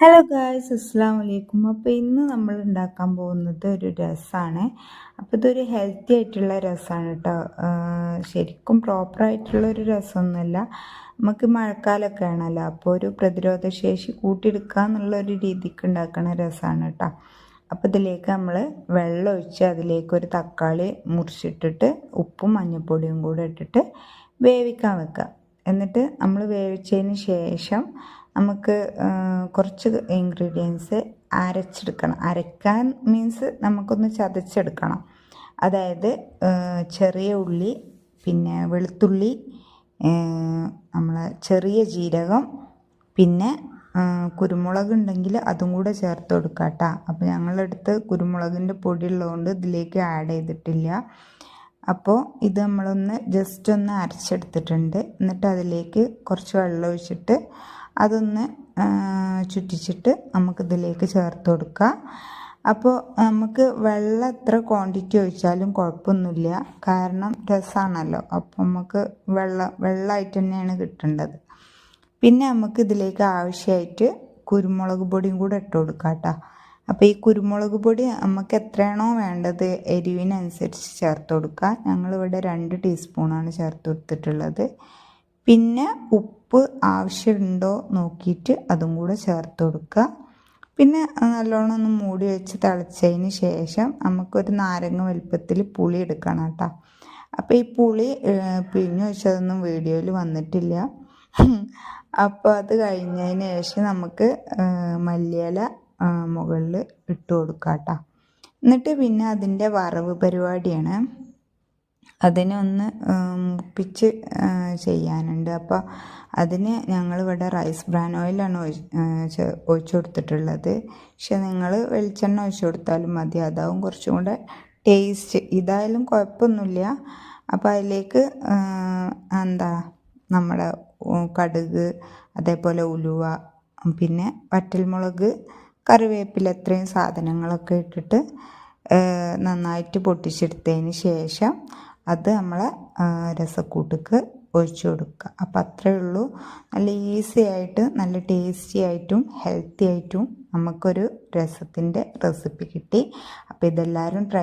Hello guys, അസ്സാം വലൈക്കും. അപ്പോൾ ഇന്ന് നമ്മൾ ഉണ്ടാക്കാൻ പോകുന്നത് ഒരു രസമാണ്. അപ്പോൾ ഇതൊരു ഹെൽത്തി ആയിട്ടുള്ള രസമാണ് കേട്ടോ. ശരിക്കും പ്രോപ്പറായിട്ടുള്ളൊരു രസമൊന്നുമല്ല. നമുക്ക് മഴക്കാലമൊക്കെ ആണല്ലോ, അപ്പോൾ ഒരു പ്രതിരോധ ശേഷി കൂട്ടിയെടുക്കുക എന്നുള്ളൊരു രീതിക്ക് ഉണ്ടാക്കുന്ന രസമാണ് കേട്ടോ. അപ്പോൾ ഇതിലേക്ക് നമ്മൾ വെള്ളം ഒഴിച്ച് അതിലേക്ക് ഒരു തക്കാളി മുറിച്ചിട്ടിട്ട് ഉപ്പും മഞ്ഞൾപ്പൊടിയും കൂടെ ഇട്ടിട്ട് വേവിക്കാൻ വെക്കുക. എന്നിട്ട് നമ്മൾ വേവിച്ചതിന് ശേഷം നമുക്ക് കുറച്ച് ഇൻഗ്രീഡിയൻസ് അരച്ചെടുക്കണം. അരക്കാൻ മീൻസ് നമുക്കൊന്ന് ചതച്ചെടുക്കണം. അതായത് ചെറിയ ഉള്ളി, പിന്നെ വെളുത്തുള്ളി, നമ്മളെ ചെറിയ ജീരകം, പിന്നെ കുരുമുളക് ഉണ്ടെങ്കിൽ അതും കൂടെ ചേർത്ത് കൊടുക്കുക കേട്ടോ. അപ്പോൾ ഞങ്ങളടുത്ത് കുരുമുളകിൻ്റെ പൊടി ഉള്ളതുകൊണ്ട് ഇതിലേക്ക് ആഡ് ചെയ്തിട്ടില്ല. അപ്പോൾ ഇത് നമ്മളൊന്ന് ജസ്റ്റ് ഒന്ന് അരച്ചെടുത്തിട്ടുണ്ട്. എന്നിട്ട് അതിലേക്ക് കുറച്ച് വെള്ളം ഒഴിച്ചിട്ട് അതൊന്ന് ചുറ്റിച്ചിട്ട് നമുക്കിതിലേക്ക് ചേർത്ത് കൊടുക്കുക. അപ്പോൾ നമുക്ക് വെള്ളം എത്ര ക്വാണ്ടിറ്റി ഒഴിച്ചാലും കുഴപ്പമൊന്നുമില്ല, കാരണം രസമാണല്ലോ. അപ്പോൾ നമുക്ക് വെള്ളമായിട്ട് തന്നെയാണ് കിട്ടേണ്ടത്. പിന്നെ നമുക്ക് ഇതിലേക്ക് ആവശ്യമായിട്ട് കുരുമുളക് പൊടിയും കൂടെ ഇട്ട് കൊടുക്കാം കേട്ടോ. അപ്പോൾ ഈ കുരുമുളക് പൊടി നമുക്ക് എത്രയാണോ വേണ്ടത് എരിവിനനുസരിച്ച് ചേർത്ത് കൊടുക്കുക. ഞങ്ങളിവിടെ 2 ടീസ്പൂണാണ് ചേർത്ത് കൊടുത്തിട്ടുള്ളത്. പിന്നെ ഉപ്പ് ആവശ്യമുണ്ടോ നോക്കിയിട്ട് അതും കൂടെ ചേർത്ത് കൊടുക്കുക. പിന്നെ നല്ലോണം ഒന്ന് മൂടി വെച്ച് തിളച്ചതിന് ശേഷം നമുക്കൊരു നാരങ്ങ വലുപ്പത്തിൽ പുളി എടുക്കണം കേട്ടോ. അപ്പോൾ ഈ പുളി പിഴിഞ്ഞ് വെച്ചതൊന്നും വീഡിയോയിൽ വന്നിട്ടില്ല. അപ്പോൾ അത് കഴിഞ്ഞതിന് ശേഷം നമുക്ക് മല്ലിയില മുകളിൽ ഇട്ട് കൊടുക്കാം കേട്ടോ. എന്നിട്ട് പിന്നെ അതിൻ്റെ വറവ് പരിപാടിയാണ്. അതിനൊന്ന് മുപ്പിച്ച് ചെയ്യാനുണ്ട്. അപ്പോൾ അതിന് ഞങ്ങളിവിടെ റൈസ് ബ്രാൻ ഓയിലാണ് ഒഴിച്ചു കൊടുത്തിട്ടുള്ളത്. പക്ഷെ നിങ്ങൾ വെളിച്ചെണ്ണ ഒഴിച്ചു കൊടുത്താലും മതി, അതാവും കുറച്ചും കൂടെ ടേസ്റ്റ്. ഇതായാലും കുഴപ്പമൊന്നുമില്ല. അപ്പോൾ അതിലേക്ക് നമ്മുടെ കടുക്, അതേപോലെ ഉലുവ, പിന്നെ വറ്റൽമുളക്, കറിവേപ്പില, ഇത്രയും സാധനങ്ങളൊക്കെ ഇട്ടിട്ട് നന്നായിട്ട് പൊട്ടിച്ചെടുത്തതിന് ശേഷം അത് നമ്മളെ രസക്കൂട്ടിക്ക് ഒഴിച്ചു കൊടുക്കുക. അപ്പോൾ അത്രയേ ഉള്ളൂ. നല്ല ഈസി ആയിട്ട് നല്ല ടേസ്റ്റി ആയിട്ടും ഹെൽത്തി ആയിട്ടും നമുക്കൊരു രസത്തിൻ്റെ റെസിപ്പി കിട്ടി. അപ്പോൾ ഇതെല്ലാവരും